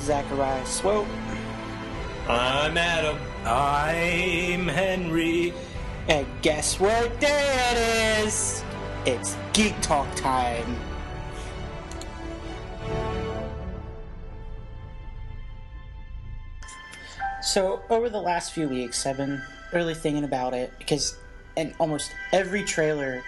Zachariah Swope. I'm Adam. I'm Henry. And guess what day it is? It's Geek Talk time. So, over the last few weeks, I've been really thinking about it because in almost every trailer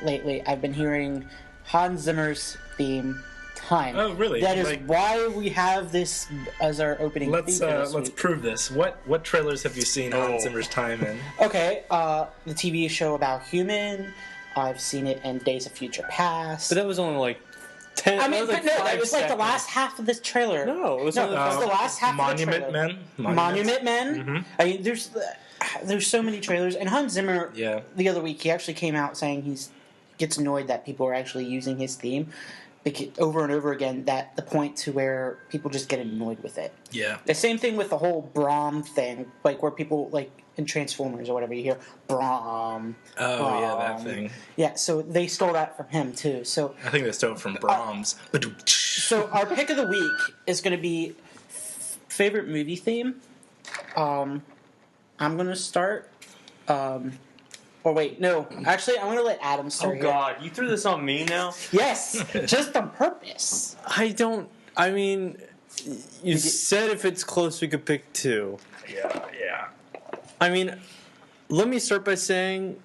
lately, I've been hearing Hans Zimmer's theme, Time. Oh, really? That is why we have this as our opening theme for this Let's week. prove this. What trailers have you seen Hans Zimmer's Time in? Okay, the TV show about Human. I've seen it in Days of Future Past. But that was only like 10. I mean, that was like but no, 5 that was like the seconds. last half of this trailer. No, it was No, only it was the last half of the trailer. Monument Men. Mm-hmm. I mean, there's so many trailers. And Hans Zimmer, Yeah. the other week, he actually came out saying he gets annoyed that people are actually using his theme over and over again, that the point to where people just get annoyed with it. Yeah. The same thing with the whole Brahm thing, like where people, like in Transformers or whatever, you hear Brahm. Oh, Brahm. yeah, that thing. Yeah, so they stole that from him, too. So I think they stole it from Brahms. So our pick of the week is going to be favorite movie theme. I'm going to start. Wait, no. Actually, I'm going to let Adam start. Oh, God. You threw this on me now? Yes, just on purpose. I mean, you said if it's close, we could pick 2. Yeah. I mean, let me start by saying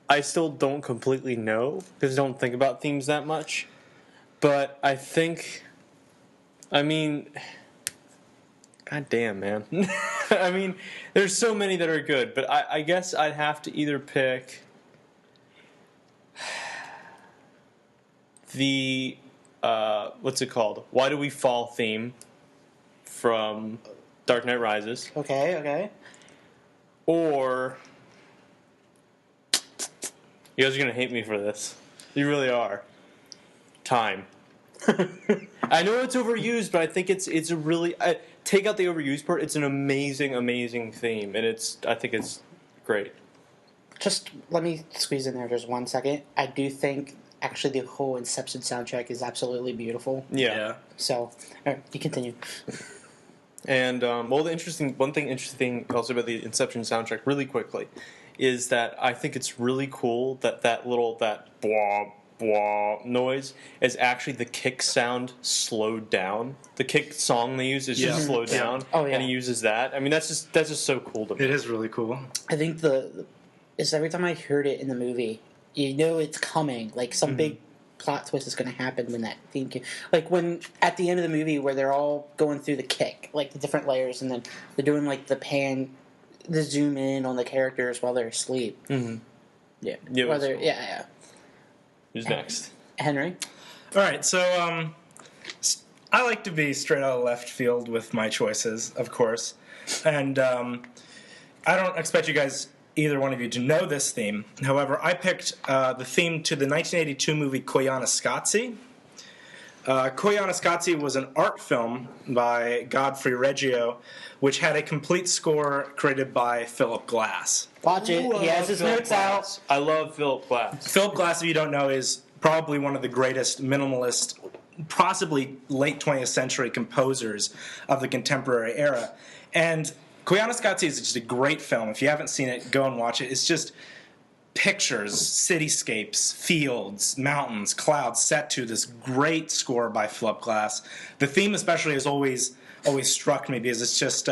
I still don't completely know because I don't think about themes that much. But I think, God damn, man. I mean, there's so many that are good, but I guess I'd have to either pick the, what's it called? Why Do We Fall theme from Dark Knight Rises. Okay. Or, you guys are going to hate me for this. You really are. Time. I know it's overused, but I think it's a really... take out the overused part, it's an amazing theme, and I think it's great. Just let me squeeze in there just 1 second. I do think, actually, the whole Inception soundtrack is absolutely beautiful. Yeah. So, all right, you continue. And, one thing interesting also about the Inception soundtrack, really quickly, is that I think it's really cool that blah, blah noise is actually the kick sound slowed down. The kick song they use is just slowed down, and he uses that. I mean, that's just so cool to me. It is really cool. I think is every time I heard it in the movie, you know it's coming. Like some big plot twist is going to happen when that theme like when at the end of the movie where they're all going through the kick, like the different layers, and then they're doing like the zoom in on the characters while they're asleep. Mm-hmm. Yeah. Yeah. Who's next? Henry. All right, so I like to be straight out of left field with my choices, of course, and I don't expect you guys, either one of you, to know this theme. However, I picked the theme to the 1982 movie Koyaanisqatsi. Koyaanisqatsi was an art film by Godfrey Reggio, which had a complete score created by Philip Glass. Watch it. He has his notes out. I love Philip Glass. Philip Glass, if you don't know, is probably one of the greatest minimalist, possibly late 20th century composers of the contemporary era. And Koyaanisqatsi is just a great film. If you haven't seen it, go and watch it. It's just pictures, cityscapes, fields, mountains, clouds set to this great score by Philip Glass. The theme especially has always struck me because it's just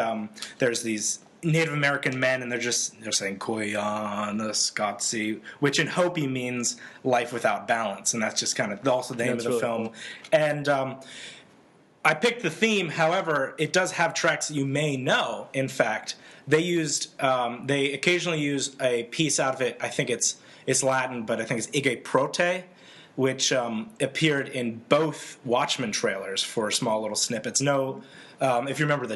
there's these Native American men and they're saying Koyaanisqatsi, which in Hopi means life without balance, and that's just kind of also the name of the film. Cool. And I picked the theme. However, it does have tracks that you may know. In fact, they occasionally use a piece out of it. I think it's Latin, but I think it's Ige Prote, which appeared in both Watchmen trailers for small little snippets. If you remember the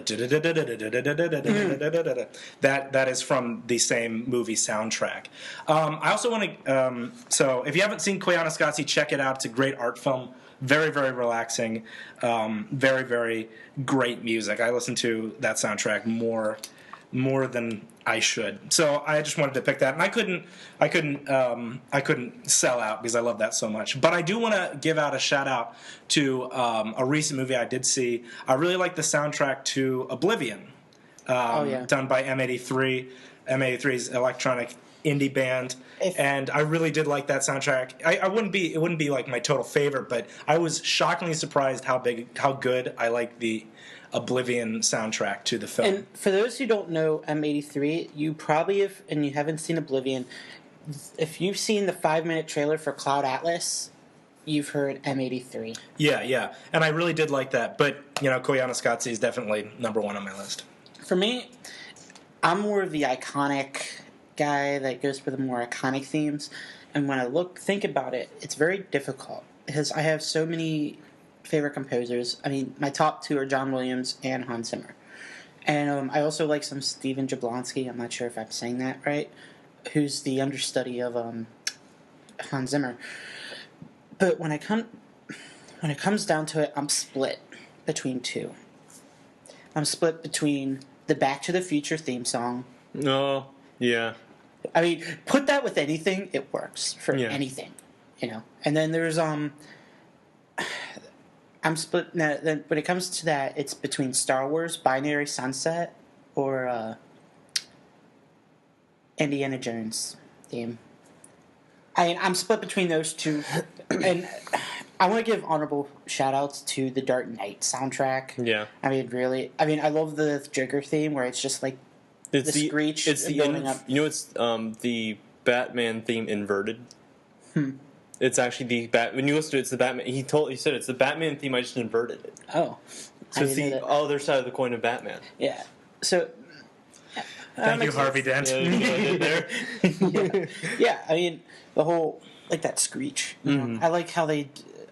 that is from the same movie soundtrack. I also want to. So if you haven't seen Koyaanisqatsi, check it out. It's a great art film. Very, very relaxing. Very, very great music. I listen to that soundtrack more more than I should. So I just wanted to pick that, and I couldn't sell out because I love that so much. But I do want to give out a shout out to a recent movie I did see. I really like the soundtrack to Oblivion, done by M83. M83's electronic indie band, and I really did like that soundtrack. It wouldn't be like my total favorite, but I was shockingly surprised how good I like the Oblivion soundtrack to the film. And for those who don't know M83, you probably have, and you haven't seen Oblivion, if you've seen the 5-minute trailer for Cloud Atlas, you've heard M83. Yeah, and I really did like that. But Koyaanisqatsi is definitely number one on my list. For me, I'm more of the iconic guy that goes for the more iconic themes, and when I think about it, it's very difficult because I have so many favorite composers. I mean, my top two are John Williams and Hans Zimmer, and I also like some Steven Jablonsky. I'm not sure if I'm saying that right, who's the understudy of Hans Zimmer. But when it comes down to it, I'm split between two. I'm split between the Back to the Future theme song. Oh, yeah. I mean, put that with anything, it works for anything, And then there's I'm split. Then when it comes to that, it's between Star Wars, Binary Sunset, or Indiana Jones theme. I'm split between those two, and I want to give honorable shout-outs to the Dark Knight soundtrack. Yeah. I mean, really. I mean, I love the Joker theme where it's just like the screech. It's it's the Batman theme inverted. It's actually when you listen to it, it's the Batman. He said it's the Batman theme. I just inverted it. Oh, so it's the other side of the coin of Batman. Yeah. So. Thank you, Harvey Dent. Yeah, I mean the whole that screech. I like how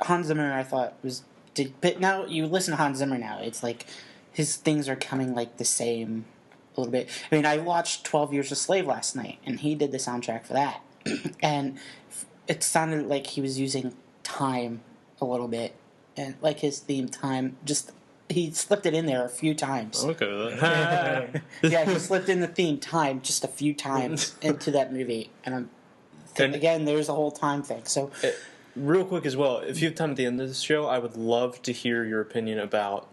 Hans Zimmer. I thought but now you listen to Hans Zimmer now. It's like his things are coming the same a little bit. I mean, I watched 12 Years a Slave last night, and he did the soundtrack for that, and it sounded like he was using time a little bit, and his theme time just. He slipped it in there a few times. Okay with that. Yeah, he slipped in the theme time just a few times into that movie. And again, there's a whole time thing. So, real quick as well, if you have time at the end of this show, I would love to hear your opinion about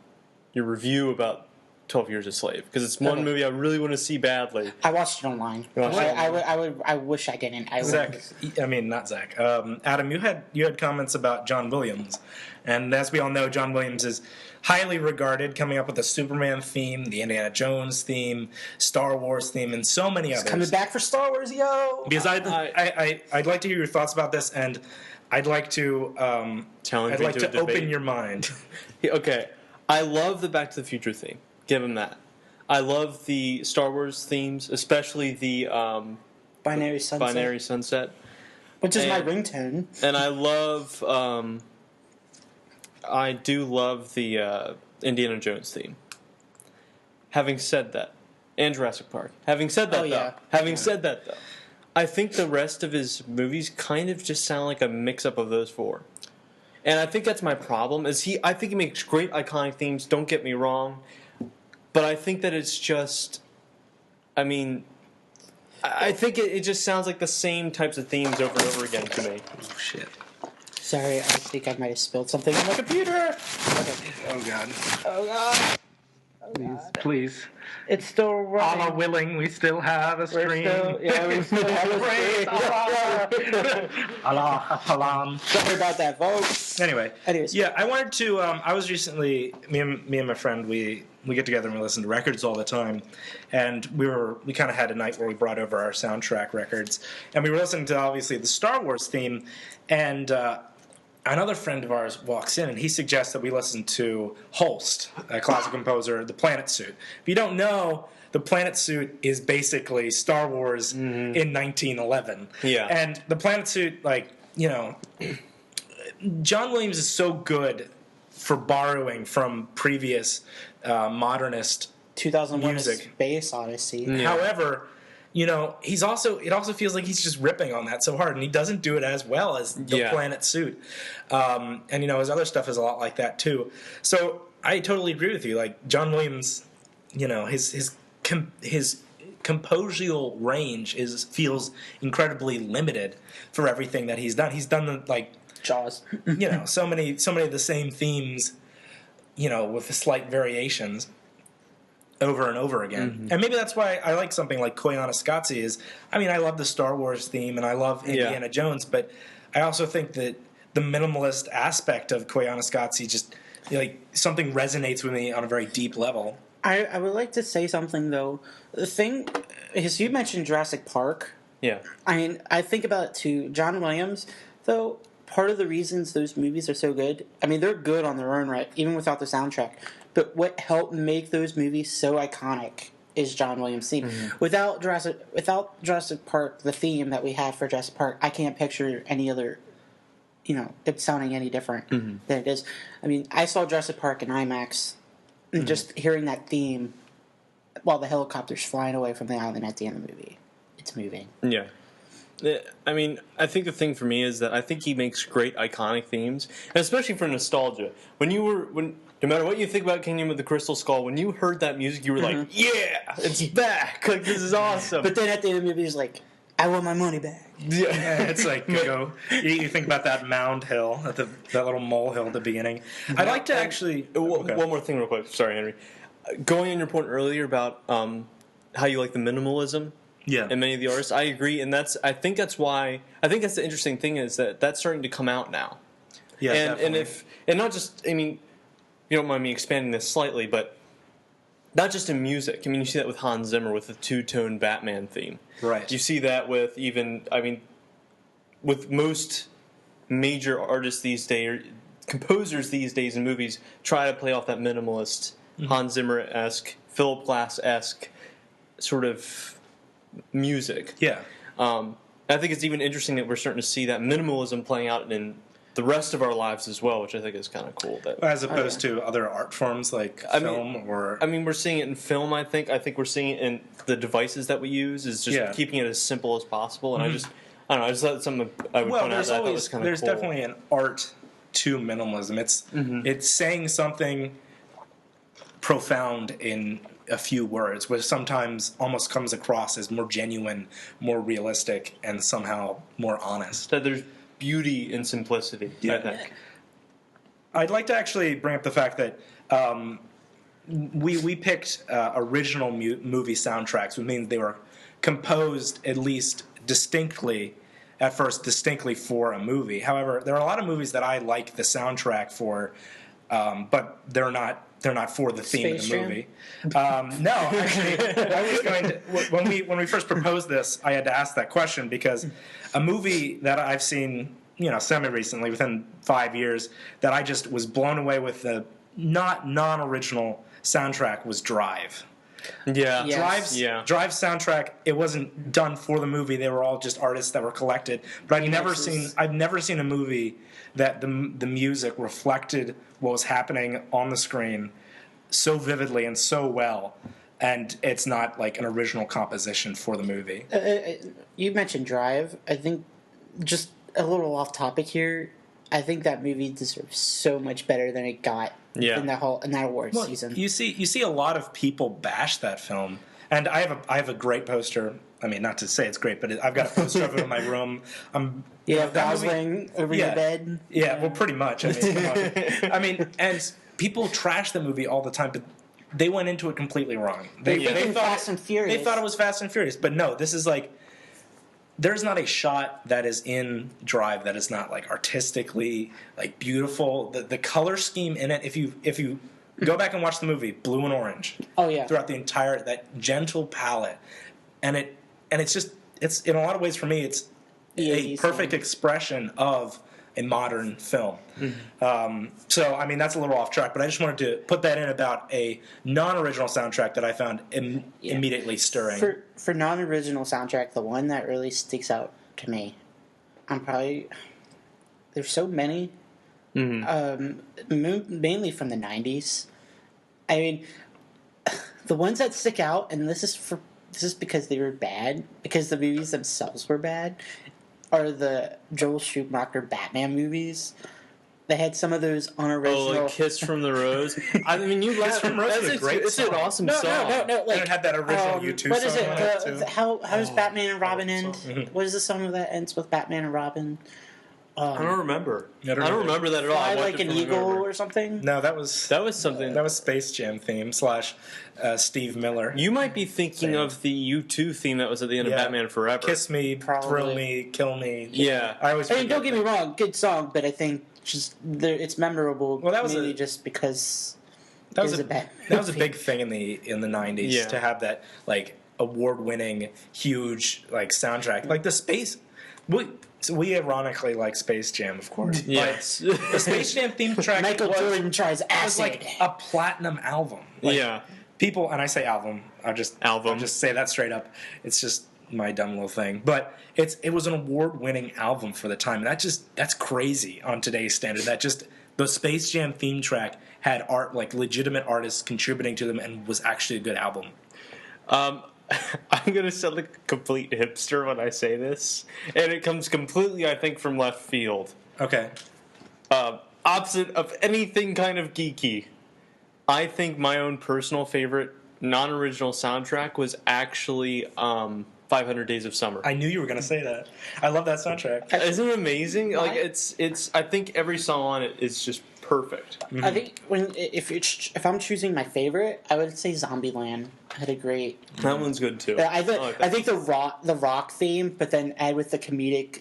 your review about 12 Years a Slave, because it's one movie I really want to see badly. I watched it online. I wish I didn't. Not Zach. Adam, you had comments about John Williams, and as we all know, John Williams is highly regarded, coming up with the Superman theme, the Indiana Jones theme, Star Wars theme, and so many others. Coming back for Star Wars, yo! Because I'd like to hear your thoughts about this, and I'd like to open your mind. Okay, I love the Back to the Future theme. Give him that. I love the Star Wars themes, especially the Binary Sunset, which is my ringtone. And I do love the Indiana Jones theme. Having said that, and Jurassic Park. Having said that, though, I think the rest of his movies kind of just sound like a mix-up of those four. And I think that's my problem. I think he makes great iconic themes. Don't get me wrong. But I think that it's just, I think it just sounds like the same types of themes over and over again to me. Oh, shit. Sorry, I think I might have spilled something on my computer. Okay. Oh, God. Oh, God. Please. It's still running. Allah willing, we still have a stream. We still have a stream. Allah. Sorry about that, folks. Anyways. Yeah, I wanted to, I was recently, me and my friend, we get together and we listen to records all the time, and we kind of had a night where we brought over our soundtrack records, and we were listening to obviously the Star Wars theme, and another friend of ours walks in and he suggests that we listen to Holst, a classic composer, The Planet Suit. If you don't know, The Planet Suit is basically Star Wars in 1911. Yeah. And The Planet Suit, John Williams is so good for borrowing from previous modernist 2001 music. Space Odyssey. Yeah. However, it also feels like he's just ripping on that so hard, and he doesn't do it as well as The Planet Suit. And his other stuff is a lot like that too. So I totally agree with you. Like John Williams, his his composial range feels incredibly limited for everything that he's done. He's done Jaws. so many of the same themes, with the slight variations over and over again. Mm-hmm. And maybe that's why I like something like Koyaanisqatsi I love the Star Wars theme and I love Indiana Jones, but I also think that the minimalist aspect of Koyaanisqatsi just something resonates with me on a very deep level. I would like to say something though. The thing is, you mentioned Jurassic Park. Yeah. I think about it too. John Williams, though, part of the reasons those movies are so good, they're good on their own right, even without the soundtrack. But what helped make those movies so iconic is John Williams' theme. Mm-hmm. Without Jurassic Park, the theme that we have for Jurassic Park, I can't picture any other, it sounding any different than it is. I saw Jurassic Park in IMAX, and just hearing that theme while the helicopter's flying away from the island at the end of the movie, it's moving. Yeah. I think the thing for me is that I think he makes great iconic themes, and especially for nostalgia. No matter what you think about Kingdom of the Crystal Skull, when you heard that music, you were like, "Yeah, it's back! Like this is awesome." But then at the end of the movie, he's like, "I want my money back." Yeah, it's like you think about that mound hill, that little molehill at the beginning. I'd like to actually. One more thing, real quick. Sorry, Henry. Going on your point earlier about how you like the minimalism. Yeah. And many of the artists, I agree, and I think that's the interesting thing is that that's starting to come out now. Yeah, and definitely. not just you don't mind me expanding this slightly, but not just in music. You see that with Hans Zimmer with the two-tone Batman theme. Right. You see that with with most major artists these days, composers these days in movies try to play off that minimalist, Hans Zimmer-esque, Philip Glass-esque sort of music. Yeah. I think it's even interesting that we're starting to see that minimalism playing out in the rest of our lives as well, which I think is kind of cool. As opposed to other art forms like film or... we're seeing it in film, I think. I think we're seeing it in the devices that we use, is just keeping it as simple as possible. And I don't know, I just thought something I would point out that I thought was kind of cool. There's definitely an art to minimalism. It's saying something profound in a few words, which sometimes almost comes across as more genuine, more realistic, and somehow more honest. That there's beauty in simplicity, I think. I'd like to actually bring up the fact that we picked original movie soundtracks, which means they were composed at least distinctly for a movie. However, there are a lot of movies that I like the soundtrack for, but they're not for the theme Space of the movie. No, actually, I was going to. When we first proposed this, I had to ask that question because a movie that I've seen, semi-recently, within 5 years, that I just was blown away with the non-original soundtrack was Drive. Yeah. Yes. Drive's soundtrack, it wasn't done for the movie. They were all just artists that were collected. But I've never seen a movie that the music reflected what was happening on the screen so vividly and so well, and it's not like an original composition for the movie. You mentioned Drive. I think, just a little off topic here, I think that movie deserves so much better than it got in that awards season. You see a lot of people bash that film, and I have a great poster. I mean, not to say it's great, but I've got a poster of it in my room. Gosling over your bed. Yeah, well, pretty much. I mean, and people trash the movie all the time, but they went into it completely wrong. They thought Fast and Furious. They thought it was Fast and Furious, but no, this is like, there's not a shot that is in Drive that is not like artistically like beautiful. The color scheme in it, if you go back and watch the movie, blue and orange. Oh yeah. Throughout the entire, that gentle palette, and it's in a lot of ways for me, it's a perfect expression of a modern film. So, I mean, that's a little off track, but I just wanted to put that in about a non-original soundtrack that I found immediately stirring. For non-original soundtrack, the one that really sticks out to me, there's so many, mainly from the 90s. I mean, the ones that stick out, and this is because they were bad, because the movies themselves were bad, are the Joel Schumacher Batman movies. They had some of those unoriginal. Oh, like "Kiss from the Rose." I mean, you laugh. from the Rose is a great It's an song. awesome No, song. no. Like, And it had that original U2 what is song it? on it, too. How does Batman and Robin end? song. What is the song that ends with Batman and Robin? I don't remember. I I don't remember that at all. I Fly watched like it an from eagle memory. or something. No, that was something. that was Space Jam theme / Steve Miller. You might be thinking of the U2 theme that was at the end of Yeah. Batman Forever. Kiss me, Probably. thrill me, kill me. Yeah. I always. I mean, don't forget get me that. wrong, good song, but I think just it's memorable. Well, that was mainly a- just because That was it is a Batman that was a movie. big thing in the '90s Yeah. to have that like award-winning, huge like soundtrack, like the space. We ironically like Space Jam, of course. Yes. But the Space Jam theme track Michael Jordan tries was acid. like a platinum album. Like, Yeah. people, and I say album. I'll just say that straight up. It's just my dumb little thing, but it was an award-winning album for the time, and that's crazy on today's standard. That just the Space Jam theme track had art, like legitimate artists contributing to them, and was actually a good album. I'm going to sound like a complete hipster when I say this, and it comes completely, I think, from left field. Okay, Opposite of anything kind of geeky. I think my own personal favorite non-original soundtrack was actually 500 Days of Summer. I knew you were going to say that. I love that soundtrack. Isn't it amazing? Like Right. it's. I think every song on it is just perfect. I think if I'm choosing my favorite, I would say Zombieland had a great. That one's good too. I like that. think the rock theme, but then add with the comedic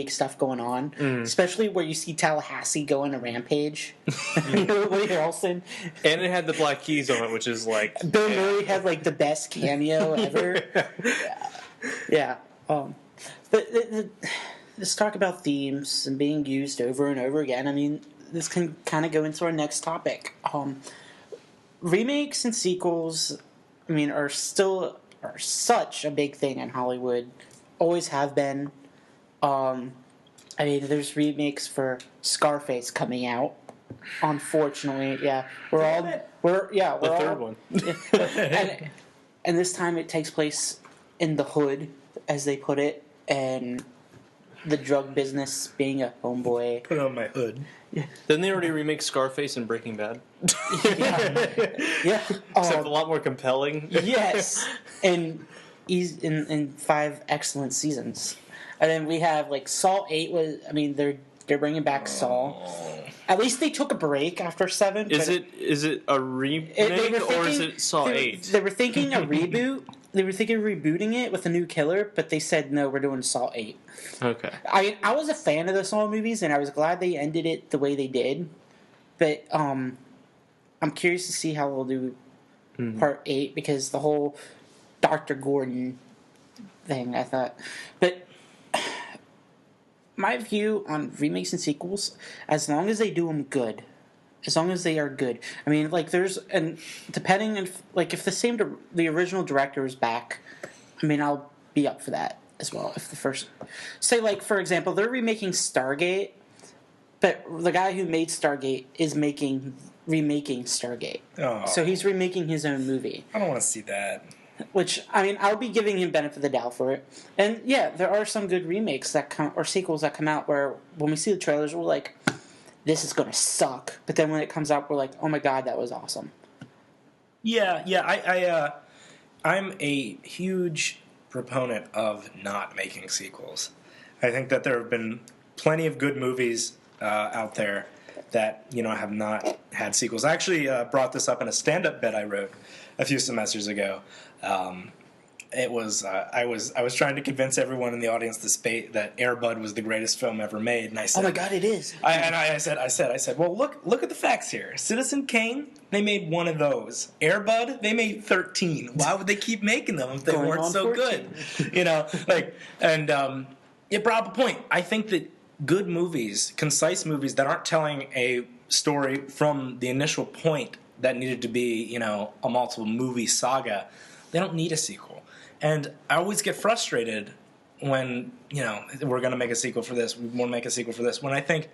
stuff going on, especially where you see Tallahassee go on a rampage. Woody Harrelson, And it had the Black Keys on it, which is like Bill Murray had like the best cameo ever. Yeah. But let's talk about themes and being used over and over again. I mean, this can kind of go into our next topic. Remakes and sequels, I mean, are such a big thing in Hollywood. Always have been. I mean, there's remakes for Scarface coming out. Unfortunately, yeah, we're the third all, one. and this time it takes place in the hood, as they put it, and the drug business being a homeboy. Put it on my hood. Didn't they already remake Scarface and Breaking Bad? Yeah. Except a lot more compelling. Yes, and he's in 5 excellent seasons. And then we have like Saw 8 was. I mean, they're bringing back Saw. At least they took a break after 7. Is it a remake or is it Saw 8? They were thinking a reboot. They were thinking of rebooting it with a new killer, but they said no, we're doing Saw 8. Okay. I was a fan of the Saw movies, and I was glad they ended it the way they did. But I'm curious to see how they'll do Part 8, because the whole Dr. Gordon thing, I thought. But my view on remakes and sequels, as long as they do them good, as long as they are good. I mean, like depending on if the original director is back, I mean, I'll be up for that as well. If the first, say like for example, they're remaking Stargate, but the guy who made Stargate is remaking Stargate, Oh. so he's remaking his own movie. I don't want to see that. Which, I mean, I'll be giving him benefit of the doubt for it. And yeah, there are some good remakes or sequels that come out where when we see the trailers, we're like, this is going to suck. But then when it comes out, we're like, oh my god, that was awesome. Yeah. I'm a huge proponent of not making sequels. I think that there have been plenty of good movies out there that have not had sequels. I actually brought this up in a stand-up bit I wrote a few semesters ago. It was I was trying to convince everyone in the audience that Air Bud was the greatest film ever made, and I said, Oh my god, it is. I said, well, look at the facts here. Citizen Kane, they made one of those. Air Bud, they made 13. Why would they keep making them if they Going weren't on so 14. good? It brought up a point. I think that good movies, concise movies that aren't telling a story from the initial point that needed to be, a multiple movie saga, they don't need a sequel. And I always get frustrated when, we're going to make a sequel for this, we want to make a sequel for this. When I think,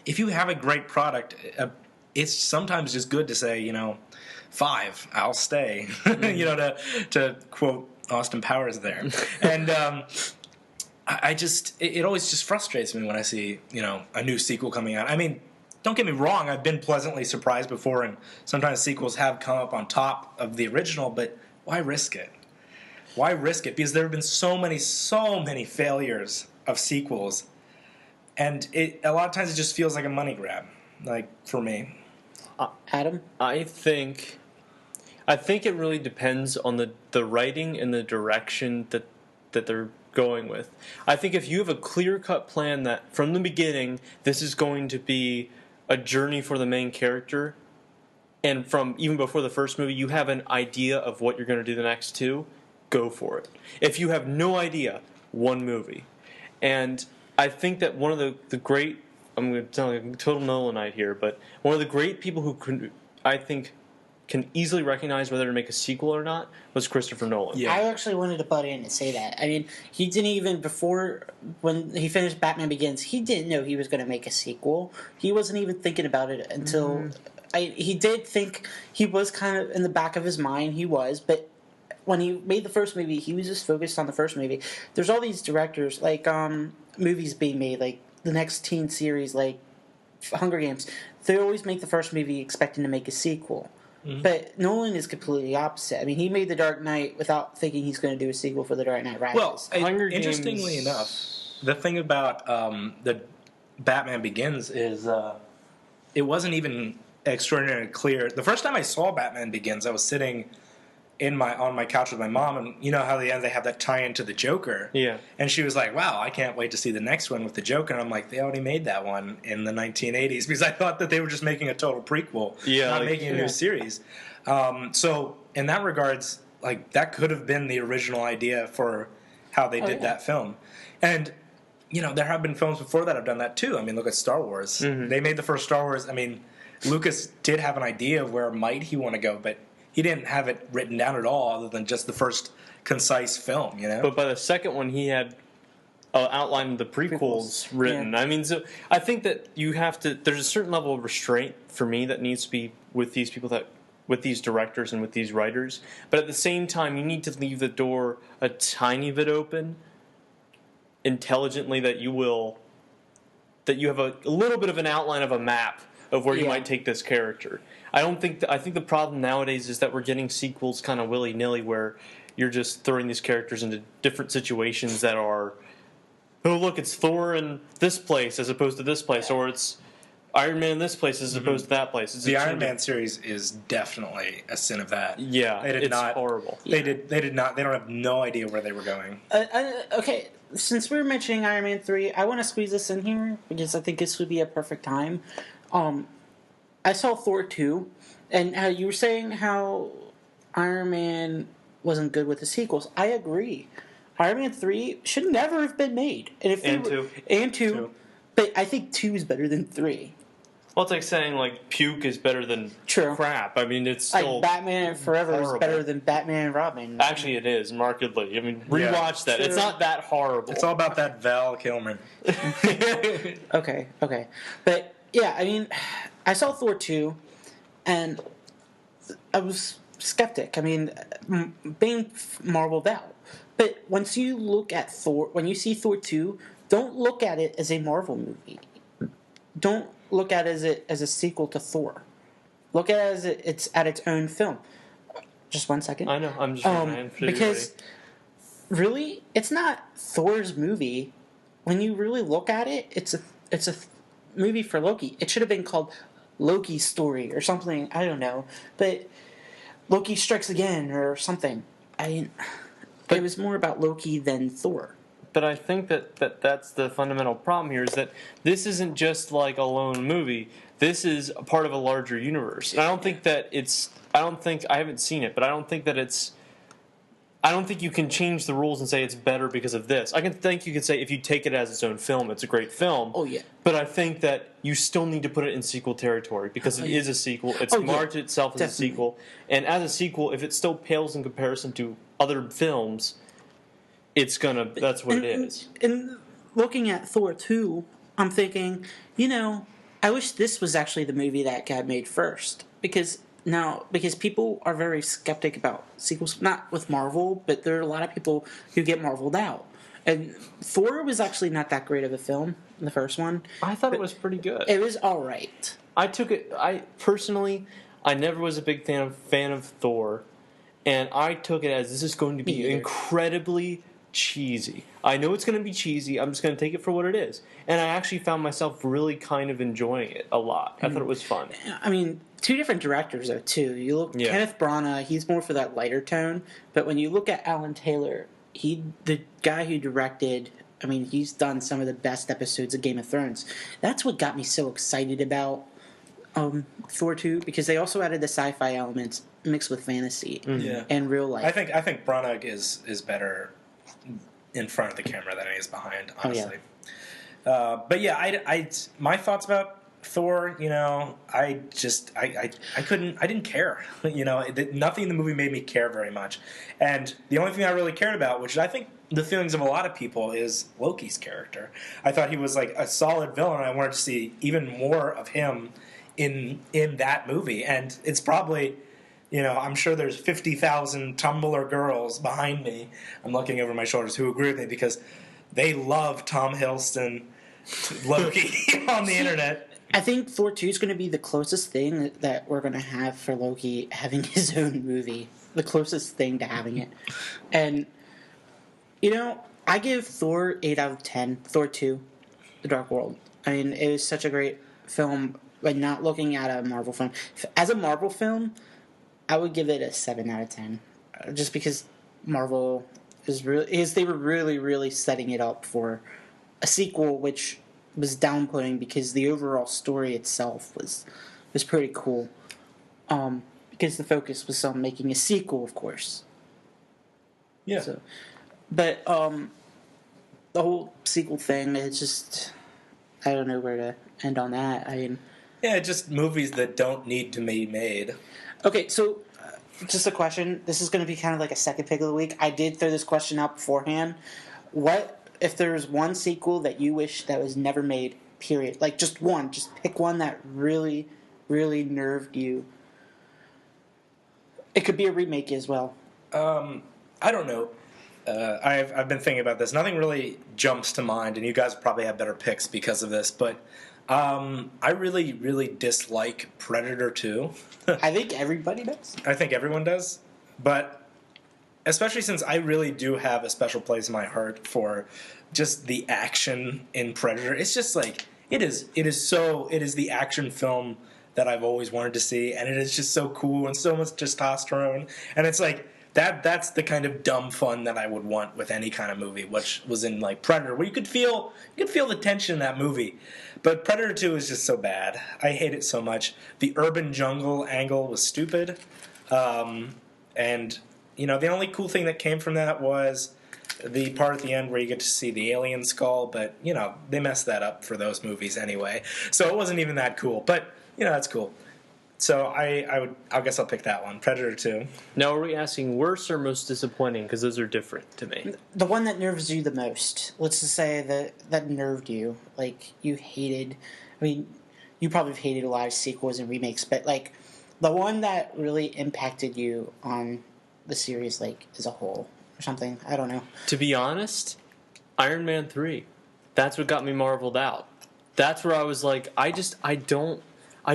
if you have a great product, it's sometimes just good to say, 5, I'll stay, to quote Austin Powers there. And I just it always just frustrates me when I see a new sequel coming out. I mean, don't get me wrong, I've been pleasantly surprised before, and sometimes sequels have come up on top of the original, but why risk it? Why risk it? Because there have been so many failures of sequels, and a lot of times it just feels like a money grab, like for me. Adam? I think it really depends on the writing and the direction that they're going with. I think if you have a clear-cut plan that from the beginning this is going to be a journey for the main character, and from even before the first movie you have an idea of what you're going to do the next two, go for it. If you have no idea, one movie. And I think that one of the great, I'm going to tell you a total Nolanite here, but one of the great people who can easily recognize whether to make a sequel or not was Christopher Nolan. Yeah. I actually wanted to butt in and say that. I mean, he didn't even, before, when he finished Batman Begins, he didn't know he was going to make a sequel. He wasn't even thinking about it until, he did think, he was kind of in the back of his mind, he was, but when he made the first movie, he was just focused on the first movie. There's all these directors, like, movies being made, like the next teen series, like Hunger Games. They always make the first movie expecting to make a sequel. Mm-hmm. But Nolan is completely opposite. I mean, he made The Dark Knight without thinking he's going to do a sequel for The Dark Knight Rises. Well, interestingly enough, the thing about the Batman Begins is it wasn't even extraordinarily clear. The first time I saw Batman Begins, I was sitting on my couch with my mom, and you know how the end they have that tie-in to the Joker. Yeah. And she was like, "Wow, I can't wait to see the next one with the Joker." And I'm like, "They already made that one in the 1980s," because I thought that they were just making a total prequel, not making a new series. So in that regards, like that could have been the original idea for how they did that film. And there have been films before that have done that too. I mean, look at Star Wars. Mm-hmm. They made the first Star Wars. I mean, Lucas did have an idea of where might he want to go, but he didn't have it written down at all other than just the first concise film, But by the second one, he had outline of the prequels written. Yeah. I mean, so I think that you have to, there's a certain level of restraint for me that needs to be with these people, with these directors and with these writers. But at the same time, you need to leave the door a tiny bit open intelligently that you have a little bit of an outline of a map of where you might take this character. I think the problem nowadays is that we're getting sequels kind of willy-nilly where you're just throwing these characters into different situations that are, oh, look, it's Thor in this place as opposed to this place, or it's Iron Man in this place as opposed to that place. The Iron Man series is definitely a sin of that. Yeah, it's horrible. They did not. They don't have no idea where they were going. Okay, since we were mentioning Iron Man 3, I want to squeeze this in here because I think this would be a perfect time. I saw Thor 2, and how you were saying how Iron Man wasn't good with the sequels. I agree. Iron Man 3 should never have been made. And 2. But I think 2 is better than 3. Well, it's like saying, like, puke is better than crap. I mean, it's still like Batman Forever horrible. Is better than Batman and Robin. Actually, it is, markedly. I mean, rewatch that. True. It's not that horrible. It's all about that Val Kilmer. Okay. But, yeah, I mean, I saw Thor 2, and I was skeptic. I mean, being marveled out. But once you look at Thor, when you see Thor 2, don't look at it as a Marvel movie. Don't look at it as a sequel to Thor. Look at it as it's at its own film. Just 1 second. I know. I'm just because really, it's not Thor's movie. When you really look at it, it's a movie for Loki. It should have been called Loki's Story or something. I don't know, but Loki Strikes Again or something. It was more about Loki than Thor. But I think that's the fundamental problem here is that this isn't just like a lone movie. This is a part of a larger universe. And I haven't seen it, but I don't think you can change the rules and say it's better because of this. I think you could say if you take it as its own film, it's a great film. Oh, yeah. But I think that you still need to put it in sequel territory because it is a sequel. It's marked itself as a sequel. And as a sequel, if it still pales in comparison to other films, that's what it is. And looking at Thor 2, I'm thinking, I wish this was actually the movie that got made first. Because people are very skeptic about sequels, not with Marvel, but there are a lot of people who get marveled out. And Thor was actually not that great of a film, the first one. I thought it was pretty good. It was all right. I personally, I never was a big fan of Thor, and I took it as this is going to be incredibly cheesy. I know it's going to be cheesy. I'm just going to take it for what it is. And I actually found myself really kind of enjoying it a lot. I thought it was fun. I mean, two different directors, though, too. You look Kenneth Branagh, he's more for that lighter tone. But when you look at Alan Taylor, the guy who directed, I mean, he's done some of the best episodes of Game of Thrones. That's what got me so excited about Thor 2, because they also added the sci-fi elements mixed with fantasy and real life. I think Branagh is better in front of the camera than he is behind, honestly. But yeah, I my thoughts about Thor, you know, I didn't care. You know, nothing in the movie made me care very much. And the only thing I really cared about, which I think the feelings of a lot of people, is Loki's character. I thought he was like a solid villain. I wanted to see even more of him in that movie. And it's probably, you know, I'm sure there's 50,000 Tumblr girls behind me. I'm looking over my shoulders who agree with me because they love Tom Hiddleston Loki on the internet. I think Thor 2 is going to be the closest thing that we're going to have for Loki having his own movie. The closest thing to having it. And, you know, I give Thor 8 out of 10. Thor 2, The Dark World. I mean, it was such a great film, but not looking at a Marvel film. As a Marvel film, I would give it a 7 out of 10. Just because Marvel they were really, really setting it up for a sequel, which was downplaying because the overall story itself was pretty cool. Because the focus was on making a sequel, of course. Yeah. So, but the whole sequel thing, it's just, I don't know where to end on that. I mean, yeah, just movies that don't need to be made. Okay, so just a question. This is going to be kind of like a second pick of the week. I did throw this question out beforehand. What if there's one sequel that you wish that was never made, period? Like, just one. Just pick one that really, really nerved you. It could be a remake as well. I don't know. I've been thinking about this. Nothing really jumps to mind, and you guys probably have better picks because of this, but I really, really dislike Predator 2. I think everybody does. I think everyone does, but especially since I really do have a special place in my heart for just the action in Predator. It's just like it is the action film that I've always wanted to see, and it is just so cool and so much testosterone, and it's like that's the kind of dumb fun that I would want with any kind of movie, which was in like Predator, where you could feel the tension in that movie. But Predator 2 is just so bad. I hate it so much. The urban jungle angle was stupid, and you know the only cool thing that came from that was the part at the end where you get to see the alien skull. But you know they messed that up for those movies anyway, so it wasn't even that cool. But you know that's cool. So I guess I'll pick that one, Predator 2. Now, are we asking worse or most disappointing? Because those are different to me. The one that nerves you the most. Let's just say that nerved you. Like, you hated... I mean, you probably have hated a lot of sequels and remakes, but, like, the one that really impacted you on the series, like, as a whole or something. I don't know. To be honest, Iron Man 3. That's what got me marveled out. That's where I was like, I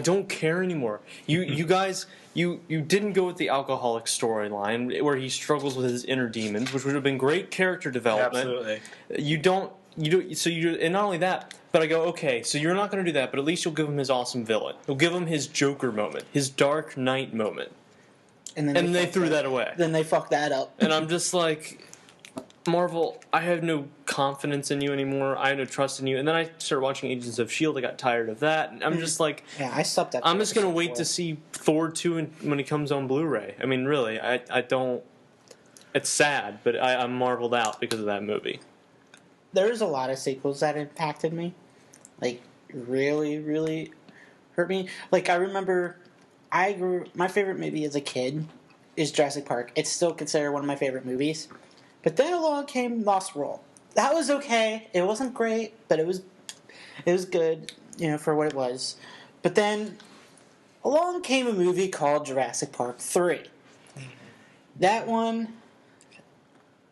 don't care anymore. You guys, you didn't go with the alcoholic storyline where he struggles with his inner demons, which would have been great character development. Absolutely. And not only that, but I go, okay, so you're not going to do that, but at least you'll give him his awesome villain. You'll give him his Joker moment, his Dark Knight moment. And then they threw that away. Then they fucked that up. And I'm just like, Marvel, I have no confidence in you anymore. I have no trust in you. And then I started watching Agents of S.H.I.E.L.D. I got tired of that. And I'm just like... Yeah, I stopped that. I'm just going to wait to see Thor 2 when he comes on Blu-ray. I mean, really, I don't... It's sad, but I'm marveled out because of that movie. There's a lot of sequels that impacted me. Like, really, really hurt me. Like, I remember... My favorite movie as a kid is Jurassic Park. It's still considered one of my favorite movies. But then along came Lost World. That was okay. It wasn't great, but it was good, you know, for what it was. But then along came a movie called Jurassic Park 3. That one,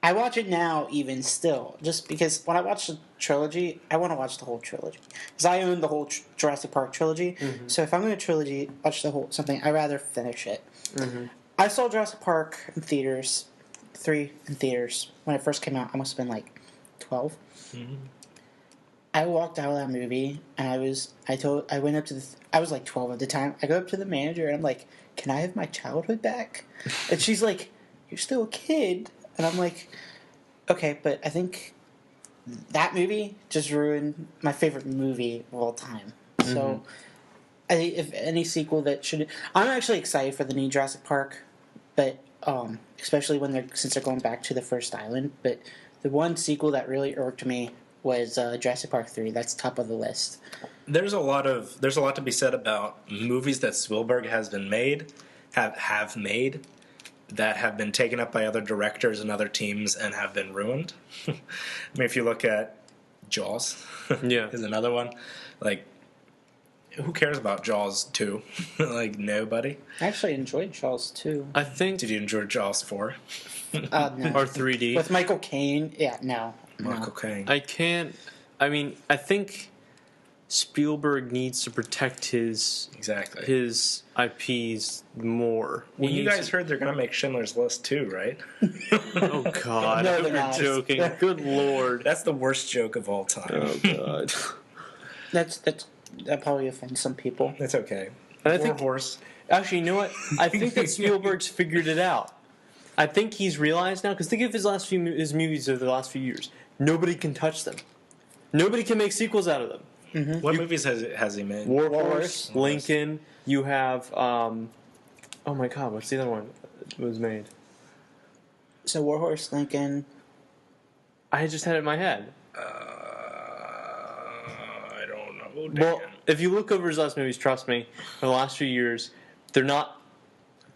I watch it now, even still, just because when I watch the trilogy, I want to watch the whole trilogy. Because I own the whole Jurassic Park trilogy, so if I'm going to watch the whole something, I'd rather finish it. I saw Jurassic Park in theaters, 3 in theaters, when it first came out. I must have been like 12. I walked out of that movie, and I was like 12 at the time. I go up to the manager, and I'm like, can I have my childhood back? And she's like, you're still a kid. And I'm like, okay, but I think that movie just ruined my favorite movie of all time. So, if any sequel that should... I'm actually excited for the new Jurassic Park, but especially since they're going back to the first island. But the one sequel that really irked me was Jurassic Park 3. That's top of the list. There's a lot to be said about movies that Spielberg have made that have been taken up by other directors and other teams and have been ruined. I mean, if you look at Jaws, is another one. Like, who cares about Jaws 2? Like, nobody. I actually enjoyed Jaws 2. I think. Did you enjoy Jaws 4? No. Or 3D? With Michael Caine? Yeah, no. Michael Caine. I can't. I mean, I think Spielberg needs to protect his IPs more. Well, you guys heard they're going to make Schindler's List too, right? Oh God! No, I hope they're you're not. joking. Good Lord! That's the worst joke of all time. Oh God! That probably offends some people. It's okay. And I think Horse. actually, you know what? I think that Spielberg's figured it out. I think he's realized now, because think of his movies of the last few years. Nobody can touch them. Nobody can make sequels out of them. Mm-hmm. What movies has he made? War Horse, Lincoln. You have, oh my God, what's the other one that was made? So War Horse, Lincoln. I just had it in my head. I don't know. Damn. Well, if you look over his last movies, trust me, in the last few years, they're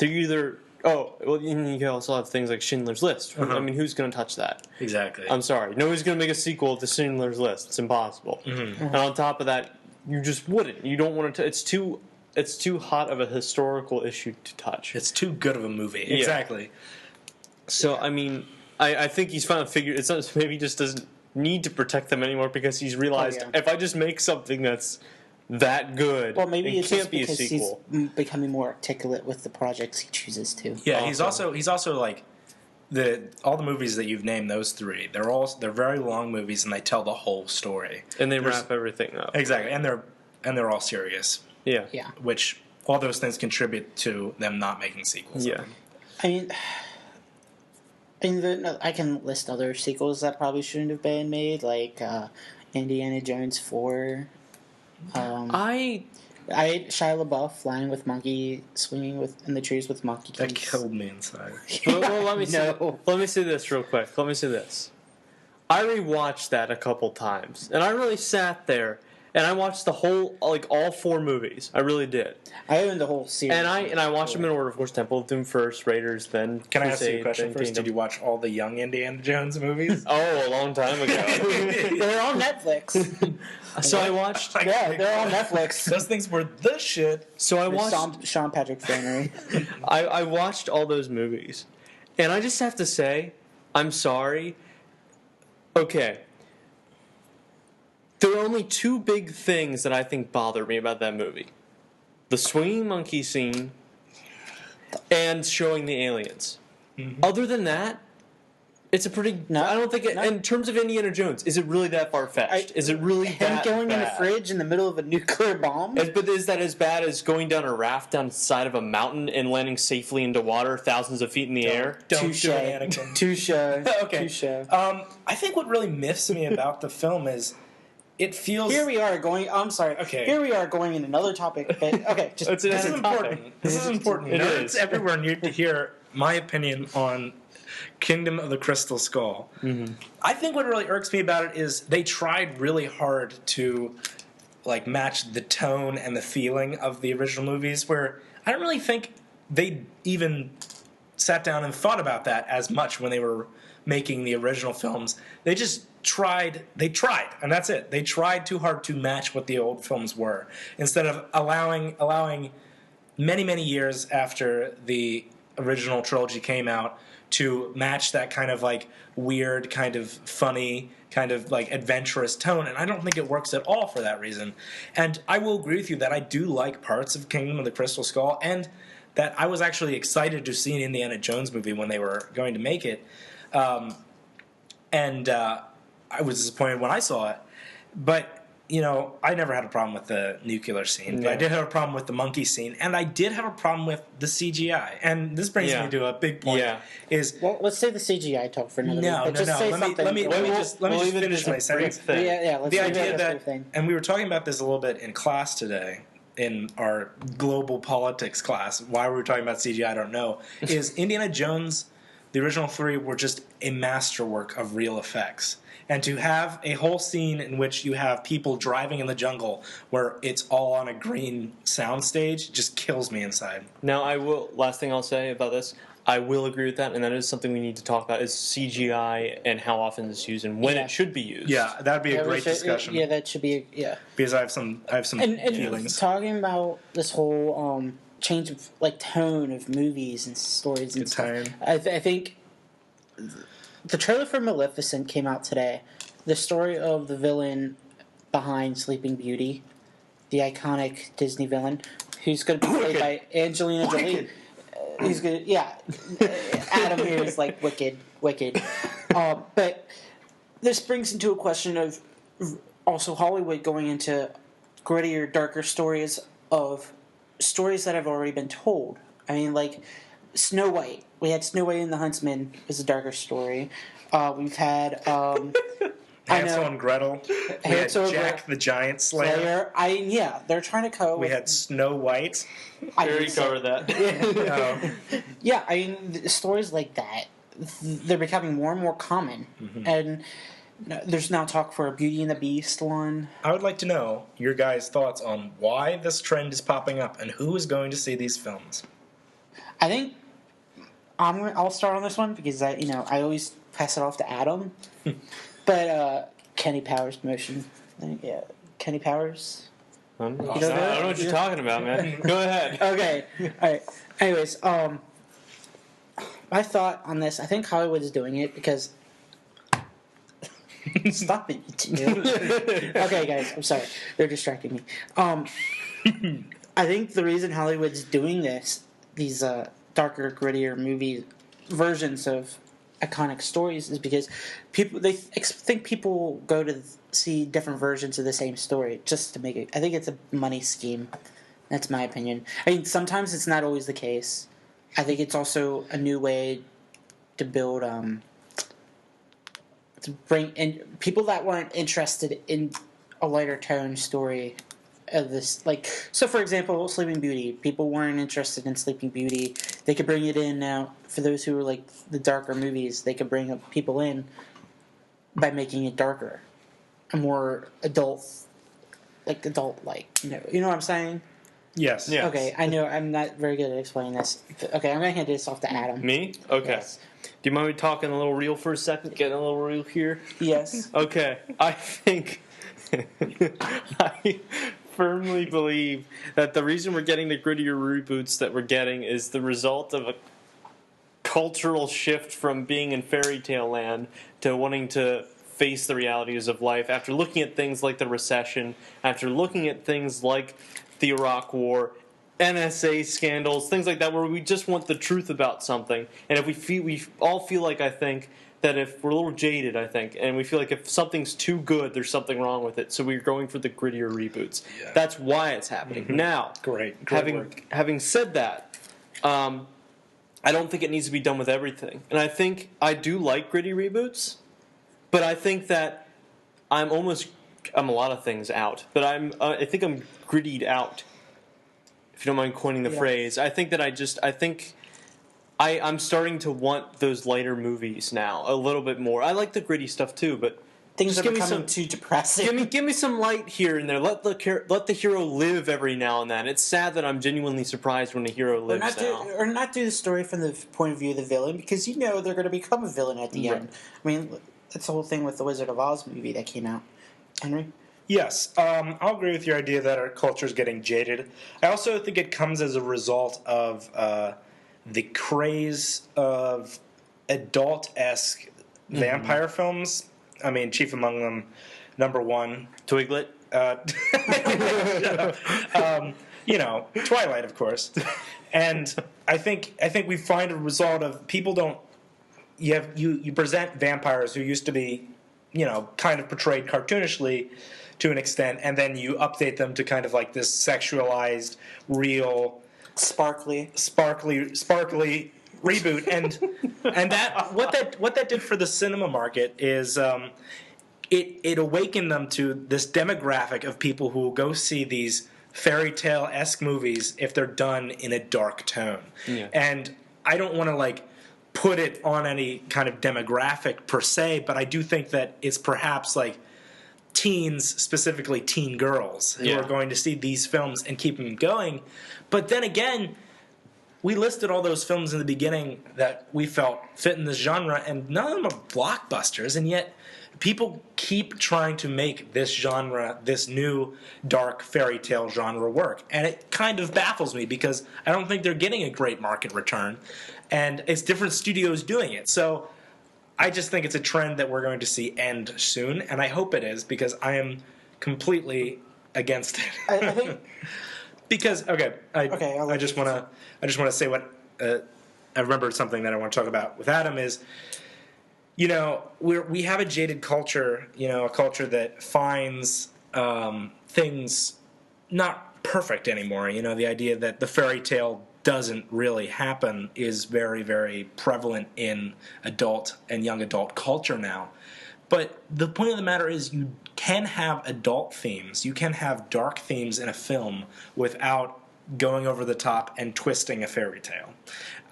either... Oh, well, you can also have things like Schindler's List. I mean, who's going to touch that? Exactly. I'm sorry. Nobody's going to make a sequel to Schindler's List. It's impossible. And on top of that, you just wouldn't. You don't want to... It's too hot of a historical issue to touch. It's too good of a movie. Yeah. Exactly. So, I mean, I think he's finally figured... It's not, maybe he just doesn't need to protect them anymore because he's realized if I just make something that's that good, well, maybe it's can't just be a because sequel. he's becoming more articulate with the projects he chooses to. Yeah, he's also like all the movies that you've named, those three. They're very long movies and they tell the whole story. And they wrap everything up. Exactly, and they're all serious. Yeah. Yeah. Which all those things contribute to them not making sequels. Yeah. I mean, I can list other sequels that probably shouldn't have been made, like Indiana Jones 4. I Shia LaBeouf flying with monkey, swinging in the trees with monkeys. That killed me inside. well, let me say this real quick. Let me say this. I rewatched that a couple times, and I really sat there and I watched the whole, like all 4 movies. I really did. I own the whole series. And I watched them in order, of course. Temple of Doom first, Raiders, then Can I ask you a Crusade, question then first? Kingdom. Did you watch all the young Indiana Jones movies? Oh, a long time ago. They're on Netflix. So I watched. Yeah, they're on Netflix. Those things were the shit. So I watched. Sean Patrick Flannery. I watched all those movies, and I just have to say, I'm sorry. Okay. There are only 2 big things that I think bother me about that movie. The swinging monkey scene and showing the aliens. Other than that, it's a pretty... I don't think... in terms of Indiana Jones, is it really that far-fetched? Is it really Him that going in the bad? fridge in the middle of a nuclear bomb? But is that as bad as going down a raft down the side of a mountain and landing safely into water thousands of feet in the air? Don't do it, Anakin. Touche. Okay. Touche. I think what really miffs me about the film is it feels... Here we are going... I'm sorry. Okay. Here we are going in another topic. But, okay, just... This This is important. This is important. It Nerds is. everywhere need to hear my opinion on Kingdom of the Crystal Skull. I think what really irks me about it is they tried really hard to like match the tone and the feeling of the original movies, where I don't really think they even sat down and thought about that as much when they were making the original films. They just tried, and that's it. They tried too hard to match what the old films were, instead of allowing many, many years after the original trilogy came out to match that kind of like weird, kind of funny, kind of like adventurous tone, and I don't think it works at all for that reason. And I will agree with you that I do like parts of Kingdom of the Crystal Skull, and that I was actually excited to see an Indiana Jones movie when they were going to make it. And I was disappointed when I saw it. But, you know, I never had a problem with the nuclear scene. But I did have a problem with the monkey scene. And I did have a problem with the CGI. And this brings me to a big point. Is well, let's say the CGI talk for another minute. No. Let me just finish my sentence. Let's the idea that, and we were talking about this a little bit in class today, in our global politics class. Why we were talking about CGI, I don't know. Is Indiana Jones, the original 3, were just a masterwork of real effects. And to have a whole scene in which you have people driving in the jungle where it's all on a green soundstage just kills me inside. Now, last thing I'll say about this, I will agree with that, and that is something we need to talk about, is CGI and how often it's used and when it should be used. Yeah, that would be a great discussion. Yeah, that should be, Because I have some feelings. And talking about this whole change of, like, tone of movies and stories and stuff. I think the trailer for Maleficent came out today. The story of the villain behind Sleeping Beauty, the iconic Disney villain, who's going to be played by Angelina Jolie. He's good. Yeah, Adam here is like wicked. But this brings into a question of also Hollywood going into grittier, darker stories that have already been told. I mean, like Snow White. We had Snow White and the Huntsman is a darker story. We've had Hansel and Gretel. We had Jack the Giant Slayer. They're trying to cover. We had Snow White. We already covered that. Yeah, I mean, stories like that, they're becoming more and more common. Mm-hmm. And there's now talk for a Beauty and the Beast one. I would like to know your guys' thoughts on why this trend is popping up and who is going to see these films. I think I'll start on this one because I always pass it off to Adam. But Kenny Powers promotion. Kenny Powers. I don't know what you're talking about, man. Go ahead. Okay. All right. Anyways, my thought on this, I think Hollywood is doing it because... Stop it, you two. Okay, guys, I'm sorry. They're distracting me. I think the reason Hollywood's doing this, these darker, grittier movie versions of iconic stories, is because they think people go to see different versions of the same story just to make it. I think it's a money scheme. That's my opinion. I mean, sometimes it's not always the case. I think it's also a new way to build, to bring in people that weren't interested in a lighter tone story of this. Like, so for example, Sleeping Beauty. People weren't interested in Sleeping Beauty. They could bring it in now. For those who are like the darker movies, they could bring people in by making it darker, a more adult. You know what I'm saying? Yes. Okay, I know I'm not very good at explaining this. Okay, I'm going to hand this off to Adam. Me? Okay. Yes. Do you mind me talking a little real for a second? Getting a little real here? Yes. Okay. I think... I firmly believe that the reason we're getting the grittier reboots that we're getting is the result of a cultural shift from being in fairy tale land to wanting to face the realities of life after looking at things like the recession, after looking at things like the Iraq War, NSA scandals, things like that, where we just want the truth about something. And if we all feel like, I think, that if we're a little jaded, I think, and we feel like if something's too good, there's something wrong with it. So we're going for the grittier reboots. Yeah. That's why it's happening. Mm-hmm. Now, great having said that, I don't think it needs to be done with everything. And I think I do like gritty reboots, but I think that I'm a lot of things out, but I think I'm grittied out, if you don't mind coining the phrase. I think that I'm starting to want those lighter movies now a little bit more. I like the gritty stuff too, but things are becoming too depressing. Give me some light here and there. Let the hero live every now and then. It's sad that I'm genuinely surprised when a hero lives or not do the story from the point of view of the villain, because they're going to become a villain at the end. I mean, that's the whole thing with the Wizard of Oz movie that came out. Henry? Yes, I'll agree with your idea that our culture is getting jaded. I also think it comes as a result of the craze of adult-esque vampire films. I mean, chief among them, number one, Twiglet. Twilight, of course. And I think we find a result of people don't. You present vampires who used to be, kind of portrayed cartoonishly to an extent, and then you update them to kind of like this sexualized, real, Sparkly reboot, and what that did for the cinema market is it awakened them to this demographic of people who will go see these fairy tale-esque movies if they're done in a dark tone. Yeah. And I don't want to put it on any kind of demographic per se, but I do think that it's perhaps teens, specifically teen girls, who are going to see these films and keep them going. But then again, we listed all those films in the beginning that we felt fit in this genre, and none of them are blockbusters, and yet people keep trying to make this genre, this new dark fairy tale genre work. And it kind of baffles me because I don't think they're getting a great market return, and it's different studios doing it. So I just think it's a trend that we're going to see end soon, and I hope it is because I am completely against it. I think because I just want to say what I remembered something that I want to talk about with Adam is, we have a jaded culture, a culture that finds things not perfect anymore. The idea that the fairy tale doesn't really happen is very, very prevalent in adult and young adult culture now. But the point of the matter is you can have adult themes, you can have dark themes in a film without going over the top and twisting a fairy tale.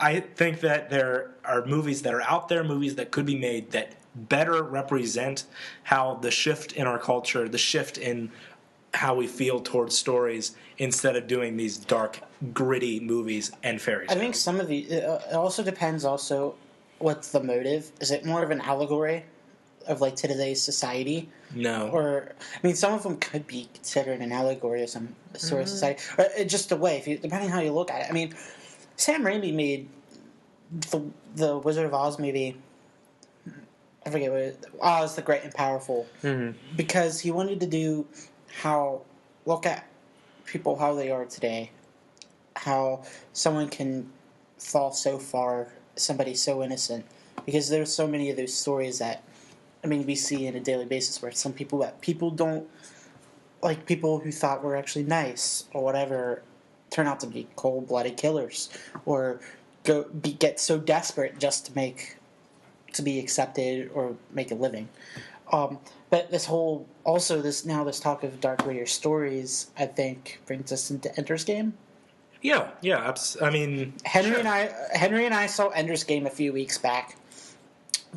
I think that there are movies that are out there, movies that could be made that better represent how the shift in our culture, the shift in how we feel towards stories, instead of doing these dark, gritty movies and fairy tales. I think some of the it also depends. Also, what's the motive? Is it more of an allegory of today's society? No. Or some of them could be considered an allegory of some sort of society. Or just a way, depending how you look at it. Sam Raimi made the Wizard of Oz movie. I forget what it is. Oz the Great and Powerful, because he wanted to look at people how they are today, how someone can fall so far, somebody so innocent, because there's so many of those stories that we see on a daily basis where some people that people don't like, people who thought were actually nice or whatever, turn out to be cold-blooded killers, or get so desperate just to be accepted or make a living. But this talk of dark grittier stories, I think, brings us into Ender's Game. Yeah. Henry and I saw Ender's Game a few weeks back.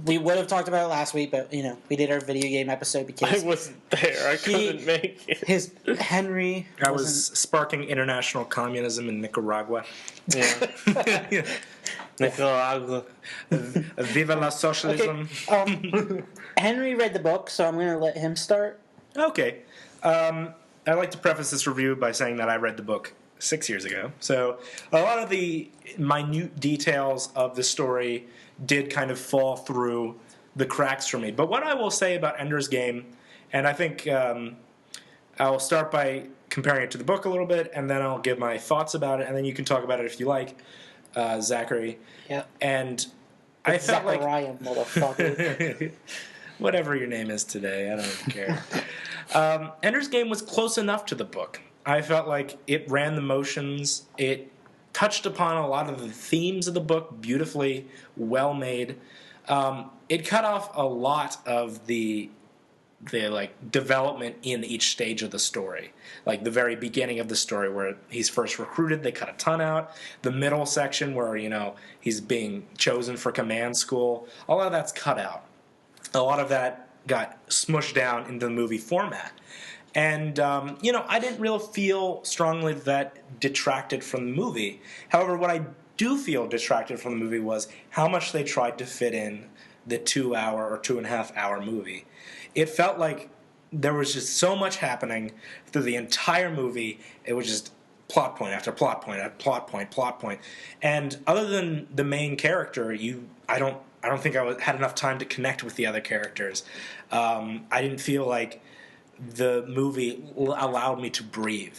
We would have talked about it last week, but we did our video game episode because I wasn't there. I couldn't make it. Henry. I was sparking international communism in Nicaragua. Yeah. Nicaragua. Viva la socialism. Okay. Henry read the book, so I'm going to let him start. Okay. I'd like to preface this review by saying that I read the book 6 years ago. So a lot of the minute details of the story did kind of fall through the cracks for me. But what I will say about Ender's Game, and I think I'll start by comparing it to the book a little bit, and then I'll give my thoughts about it, and then you can talk about it if you like, Zachary. Yeah. And I felt Zachariah, motherfucker. Whatever your name is today, I don't care. Ender's Game was close enough to the book. I felt like it ran the motions. It touched upon a lot of the themes of the book beautifully, well made. It cut off a lot of the development in each stage of the story. Like the very beginning of the story where he's first recruited, they cut a ton out. The middle section where, he's being chosen for command school, all of that's cut out. A lot of that got smushed down into the movie format. And, I didn't really feel strongly that detracted from the movie. However, what I do feel detracted from the movie was how much they tried to fit in the 2 hour or 2.5 hour movie. It felt like there was just so much happening through the entire movie. It was just plot point after plot point after plot point, and other than the main character, I don't think I had enough time to connect with the other characters. I didn't feel like the movie allowed me to breathe,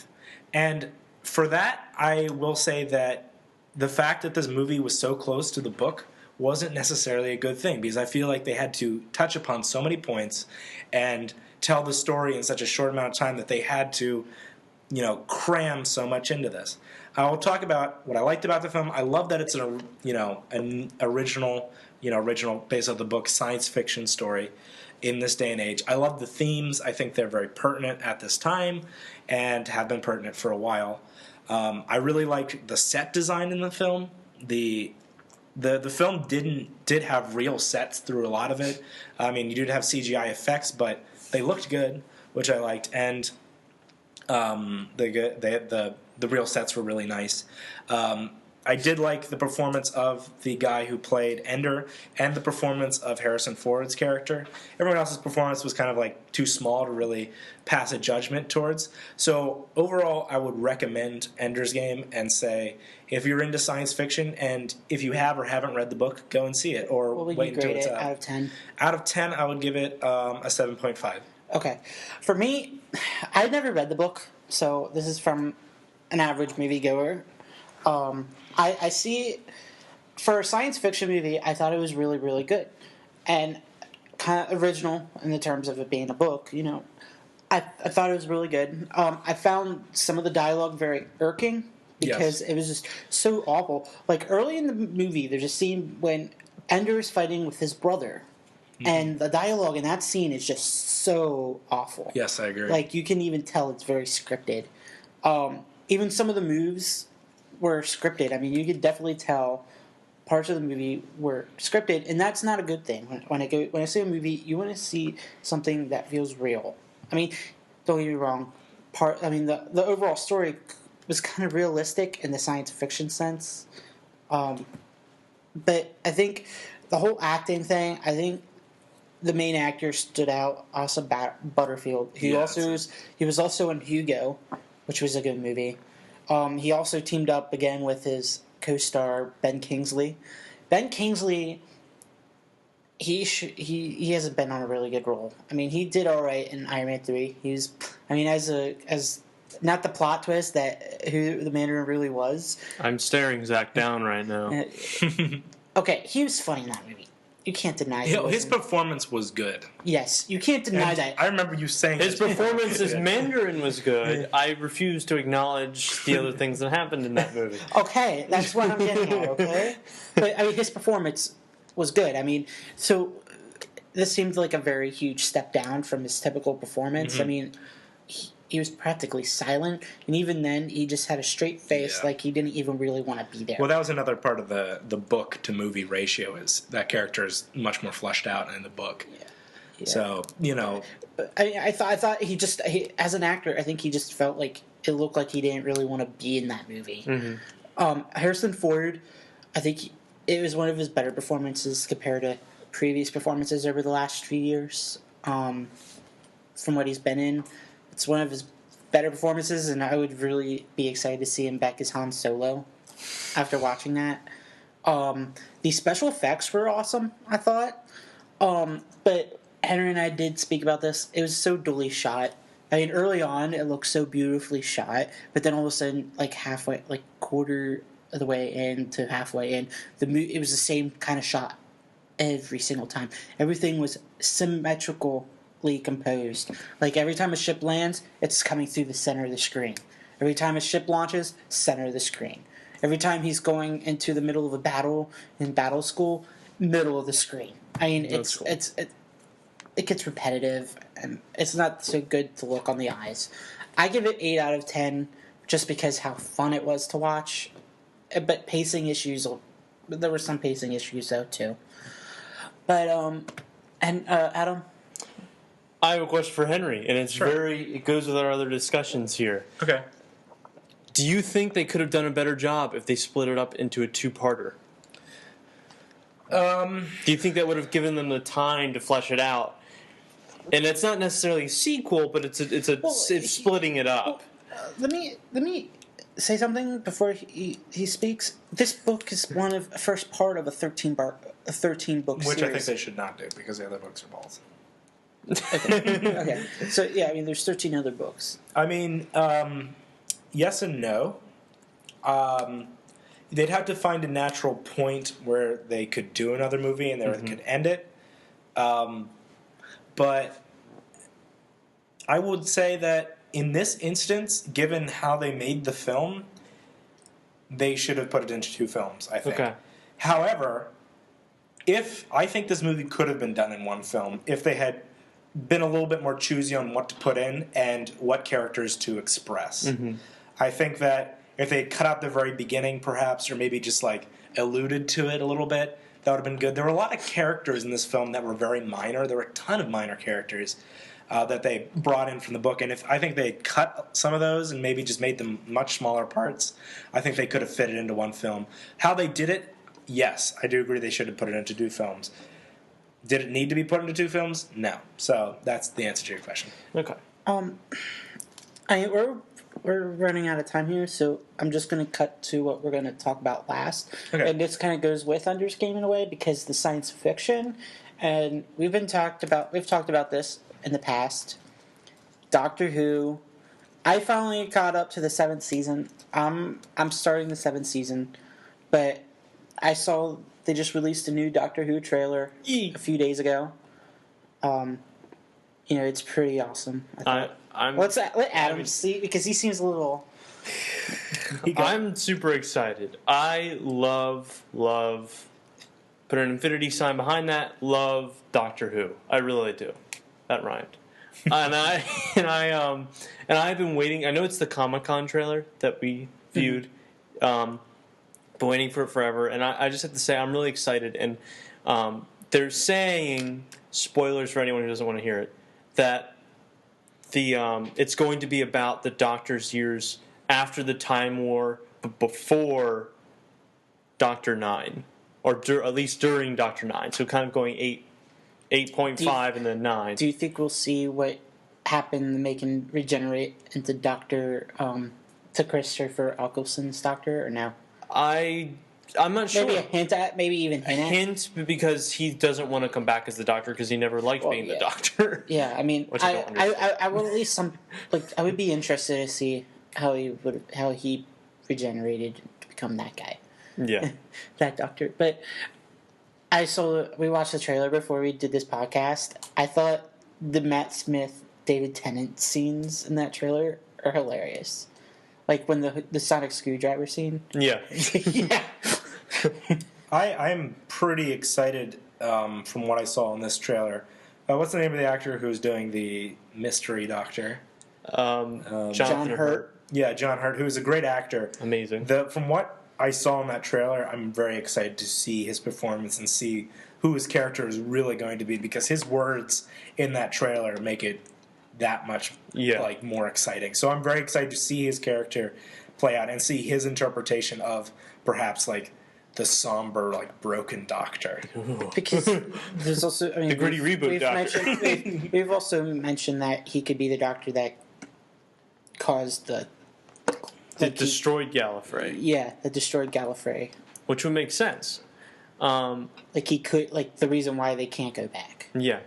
and for that, I will say that the fact that this movie was so close to the book wasn't necessarily a good thing, because I feel like they had to touch upon so many points and tell the story in such a short amount of time that they had to, cram so much into this. I will talk about what I liked about the film. I love that it's an original based on the book science fiction story in this day and age. I love the themes. I think they're very pertinent at this time and have been pertinent for a while. I really liked the set design in the film. The film did have real sets through a lot of it. I mean, you did have CGI effects, but they looked good, which I liked, and the real sets were really nice. I did like the performance of the guy who played Ender and the performance of Harrison Ford's character. Everyone else's performance was kind of like too small to really pass a judgment towards. So overall, I would recommend Ender's Game and say, if you're into science fiction and if you have or haven't read the book, go and see it, or What would wait you until grade it's it out. out of 10? Out of 10, I would give it a 7.5. Okay. For me, I'd never read the book, so this is from an average moviegoer. I see, for a science fiction movie, I thought it was really, really good. And kind of original in the terms of it being a book, I thought it was really good. I found some of the dialogue very irking because it was just so awful. Like, early in the movie, there's a scene when Ender is fighting with his brother. Mm-hmm. And the dialogue in that scene is just so awful. Yes, I agree. Like, you can even tell it's very scripted. Even some of the moves were scripted. I mean, you could definitely tell parts of the movie were scripted, and that's not a good thing. When I see a movie, you want to see something that feels real. I mean, don't get me wrong. The overall story was kind of realistic in the science fiction sense, but I think the whole acting thing. I think the main actor stood out. Also, Butterfield. He was also in Hugo, which was a good movie. He also teamed up again with his co-star Ben Kingsley. Ben Kingsley, he hasn't been on a really good role. I mean, he did all right in Iron Man 3. He was, as not the plot twist that who the Mandarin really was. I'm staring Zach down right now. Okay, he was funny in that movie. You can't deny his performance was good. Yes, you can't deny that. I remember you saying his performance as Mandarin was good. I refuse to acknowledge the other things that happened in that movie. Okay, that's what I'm getting at, okay? But, I mean, his performance was good. I mean, so this seemed like a very huge step down from his typical performance. Mm-hmm. I mean, he was practically silent, and even then, he just had a straight face, like he didn't even really want to be there. Well, that was another part of the book to movie ratio, is that character is much more fleshed out in the book. Yeah. So, I thought he as an actor, I think he just felt like it looked like he didn't really want to be in that movie. Mm-hmm. Harrison Ford, I think it was one of his better performances compared to previous performances over the last few years. From what he's been in, it's one of his better performances, and I would really be excited to see him back as Han Solo after watching that. The special effects were awesome, I thought. But Henry and I did speak about this. It was so dully shot. I mean, early on, it looked so beautifully shot, but then all of a sudden, like halfway, like quarter of the way in to halfway in, it was the same kind of shot every single time. Everything was symmetrical. Composed. Like, every time a ship lands, it's coming through the center of the screen. Every time a ship launches, center of the screen. Every time he's going into the middle of a battle in battle school, middle of the screen. I mean, it gets repetitive, and it's not so good to look on the eyes. I give it 8 out of 10 just because how fun it was to watch. But pacing issues, there were some pacing issues though too. But Adam. I have a question for Henry, and it goes with our other discussions here. Okay. Do you think they could have done a better job if they split it up into a two-parter? Do you think that would have given them the time to flesh it out? And it's not necessarily a sequel, but it's splitting it up. Let me say something before he speaks? This book is first part of a 13 book series. Which I think they should not do, because the other books are balls. Okay. So, yeah, I mean, there's 13 other books. I mean, yes and no. They'd have to find a natural point where they could do another movie and they could end it. But I would say that in this instance, given how they made the film, they should have put it into 2 films, I think. Okay. However, I think this movie could have been done in 1 film if they had been a little bit more choosy on what to put in and what characters to express. I think that if they had cut out the very beginning, perhaps, or maybe just like alluded to it a little bit, that would have been good. There were a lot of characters in this film that were very minor. There were a ton of minor characters that they brought in from the book, and I think they had cut some of those and maybe just made them much smaller parts, I think they could have fit it into 1 film. How they did it, yes, I do agree they should have put it into 2 films. Did it need to be put into 2 films? No. So that's the answer to your question. Okay. We're running out of time here, so I'm just going to cut to what we're going to talk about last. Okay. And this kind of goes with Ender's Game in a way, because the science fiction, and we've talked about this in the past. Doctor Who. I finally caught up to the 7th season. I'm starting the 7th season, but I saw they just released a new Doctor Who trailer a few days ago. It's pretty awesome. I thought. Let Adam see, because he seems a little. I'm super excited. I love. Put an infinity sign behind that. Love Doctor Who. I really do. That rhymed. and I've been waiting. I know it's the Comic-Con trailer that we viewed. Been waiting for it forever, and I just have to say I'm really excited. And they're saying, spoilers for anyone who doesn't want to hear it, that it's going to be about the Doctor's years after the Time War, but before Doctor 9, or at least during Doctor 9. So kind of going 8.5 and then 9. Do you think we'll see what happened to make him regenerate into Doctor to Christopher Eccleston's Doctor, or no? I'm not sure. Maybe a hint at, maybe even hint because he doesn't want to come back as the Doctor because he never liked being the Doctor. Yeah, I mean, Which I don't understand. I will at least I would be interested to see how he regenerated to become that guy. Yeah, that Doctor. But we watched the trailer before we did this podcast. I thought the Matt Smith, David Tennant scenes in that trailer are hilarious. Like when the sonic screwdriver scene. Yeah. Yeah. I'm pretty excited from what I saw in this trailer. What's the name of the actor who's doing the mystery Doctor? John Hurt. Yeah, John Hurt, who's a great actor. Amazing. From what I saw in that trailer, I'm very excited to see his performance and see who his character is really going to be, because his words in that trailer make it that much more exciting. So I'm very excited to see his character play out and see his interpretation of perhaps the somber, broken Doctor. Because there's also the gritty reboot Doctor. We've also mentioned that he could be the Doctor that caused the destroyed Gallifrey. Yeah, that destroyed Gallifrey. Which would make sense. He could, the reason why they can't go back. Yeah.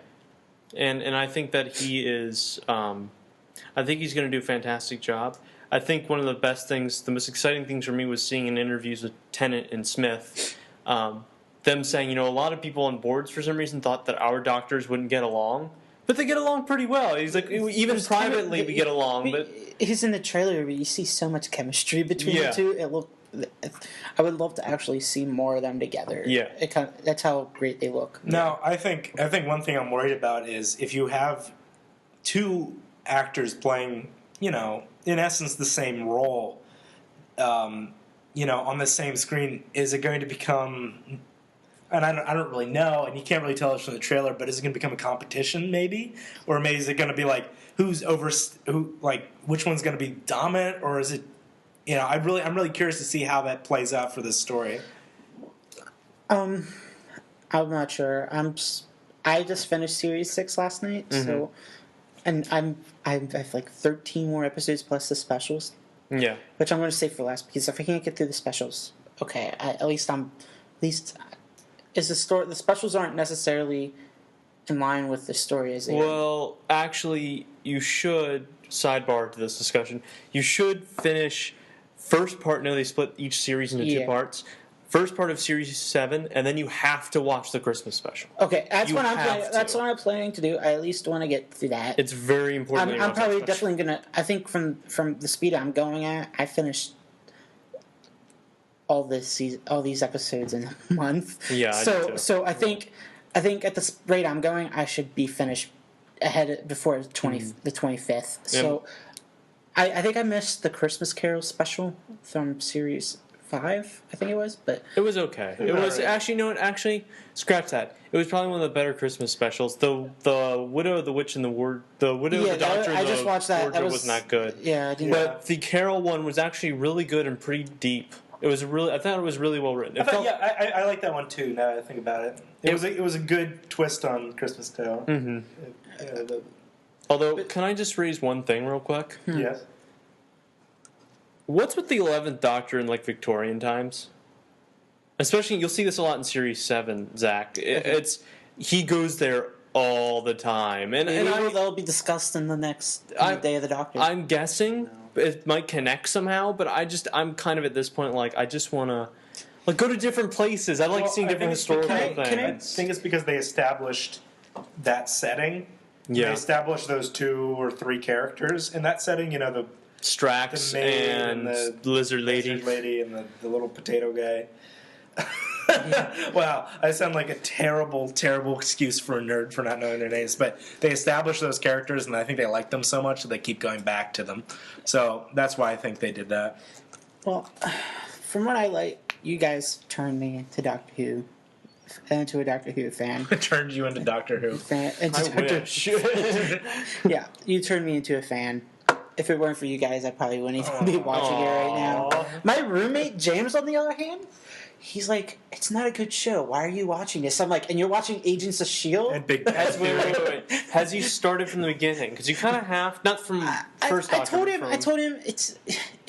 And I think that he is. I think he's going to do a fantastic job. I think one of the best things, the most exciting things for me, was seeing in interviews with Tennant and Smith, them saying, a lot of people on boards for some reason thought that our doctors wouldn't get along, but they get along pretty well. He's like, even privately we get along. But he's in the trailer, but you see so much chemistry between the two. I would love to actually see more of them together. Yeah, that's how great they look. Now, I think one thing I'm worried about is if you have two actors playing, in essence the same role, on the same screen, is it going to become? And I don't really know, and you can't really tell us from the trailer. But is it going to become a competition, maybe, or maybe is it going to be which one's going to be dominant, or is it? I'm really curious to see how that plays out for this story. I'm not sure. I just finished Series 6 last night, so, and I have 13 more episodes plus the specials Yeah. which I'm going to save for last because if I can't get through the specials, okay, at least is the story. The specials aren't necessarily in line with the story, is it? Well, actually, you should, sidebar to this discussion, you should finish first part. No, they split each series into two parts. First part of series 7, and then you have to watch the Christmas special. Okay, that's You what have to. That's what I'm planning to do. I at least want to get through that. It's very important. I'm probably definitely gonna. I think from the speed I'm going at, I finished all these episodes in a month. Yeah. So I think at the rate I'm going, I should be finished before the 25th. So I think I missed the Christmas Carol special from series 5, I think it was, but it was okay. It was actually, no, actually, scratch that. It was probably one of the better Christmas specials. The Widow of the Witch and the Ward, the Widow of the Doctor. I just watched that. That was not good. Yeah, I didn't. But the Carol one was actually really good and pretty deep. It was I thought it was really well written. I like that one too. Now that I think about it, it was a good twist on Christmas Carol. Mm-hmm. Although, can I just raise one thing real quick? Yes. What's with the 11th Doctor in like Victorian times? Especially, you'll see this a lot in Series 7, Zach. It's he goes there all the time, and they'll be discussed in the next Day of the Doctor. I'm guessing it might connect somehow, but I'm kind of at this point like I just want to go to different places. I like seeing different historical things. I think it's because they established that setting. Yeah. They established those 2 or 3 characters in that setting. You know, the Strax and the Lizard Lady, and the little potato guy. Wow, I sound like a terrible, terrible excuse for a nerd for not knowing their names. But they established those characters, and I think they like them so much that they keep going back to them. So that's why I think they did that. Well, from what I like, you guys turned me into Doctor Who. Into a Doctor Who fan. Turned you into Doctor Who. Yeah, you turned me into a fan. If it weren't for you guys, I probably wouldn't even be watching it right now. My roommate, James, on the other hand, he's like, it's not a good show. Why are you watching this? I'm like, and you're watching Agents of S.H.I.E.L.D.? And Big wait. Has he started from the beginning? Because you kind of have, not from first Doctor. I told him it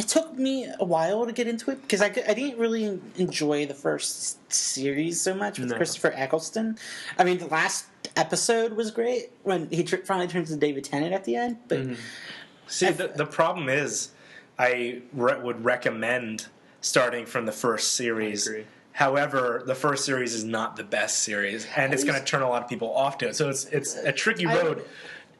took me a while to get into it because I didn't really enjoy the first series so much with Christopher Eccleston. I mean, the last episode was great when he finally turns to David Tennant at the end, but... See, the problem is, I would recommend starting from the first series. I agree. However, the first series is not the best series, and it's going to turn a lot of people off to it. So it's a tricky road.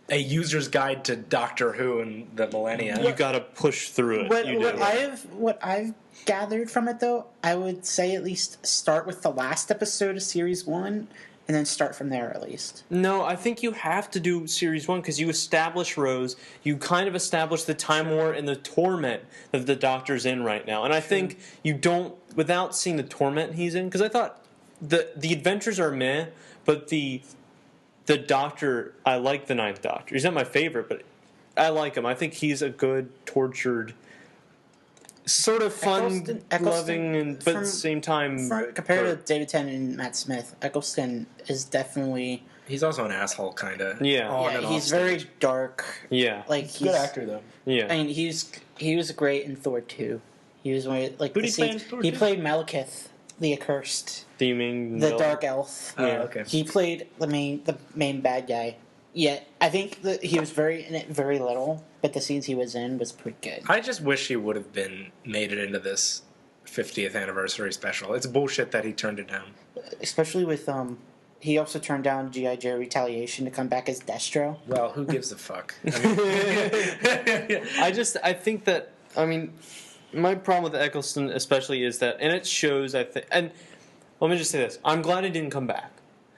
A user's guide to Doctor Who and the millennia. You got to push through it. What I've gathered from it, though, I would say at least start with the last episode of Series 1 and then start from there at least. No, I think you have to do Series 1 because you establish Rose, you kind of establish the Time War and the torment that the Doctor's in right now. And I think you don't, without seeing the torment he's in, because I thought the adventures are meh, but the Doctor, I like the Ninth Doctor. He's not my favorite, but I like him. I think he's a good, tortured, sort of fun, loving, but at the same time... Compared to David Tennant and Matt Smith, Eccleston is definitely... He's also an asshole, kind of. Yeah. He's very dark. Yeah. Like, he's a good actor, though. Yeah. I mean, he was great in Thor 2. He was one of, like... Who did he play in Thor 2? He played Malekith, the Accursed. The Dark Elf. Okay. He played the main bad guy. Yeah, I think that he was in it very little, but the scenes he was in was pretty good. I just wish he would have made it into this 50th anniversary special. It's bullshit that he turned it down. Especially with he also turned down G.I. Joe Retaliation to come back as Destro. Well, who gives a fuck? I think that, I mean, my problem with Eccleston especially is that, and it shows, I think, and let me just say this, I'm glad he didn't come back.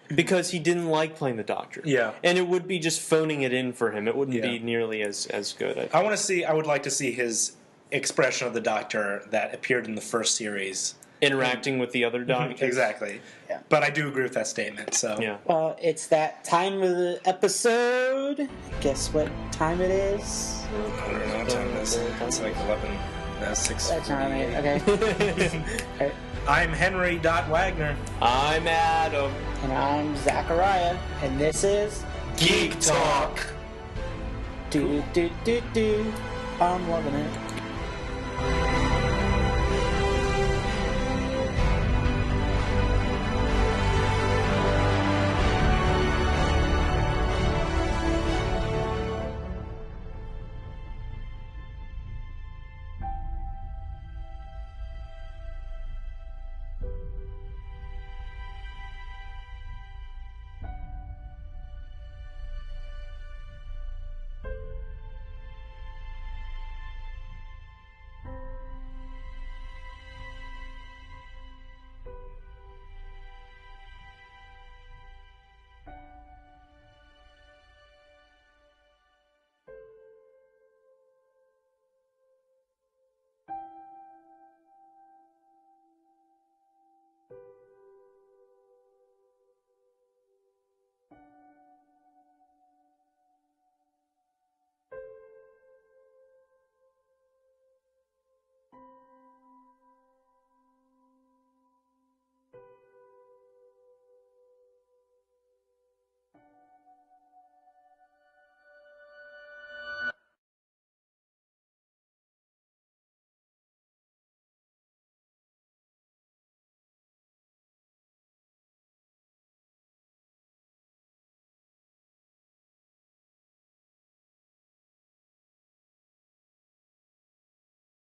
Because he didn't like playing the Doctor. Yeah. And it would be just phoning it in for him. It wouldn't be nearly as good. I would like to see his expression of the Doctor that appeared in the first series. Interacting with the other Doctors. Exactly. Yeah. But I do agree with that statement, so. Yeah. Well, it's that time of the episode. Guess what time it is? I don't know what time it is. It's like 11. No, 6. That's not right. Okay. Right. I'm Henry Wagner. I'm Adam. And I'm Zachariah. And this is Geek Talk. Do. I'm loving it.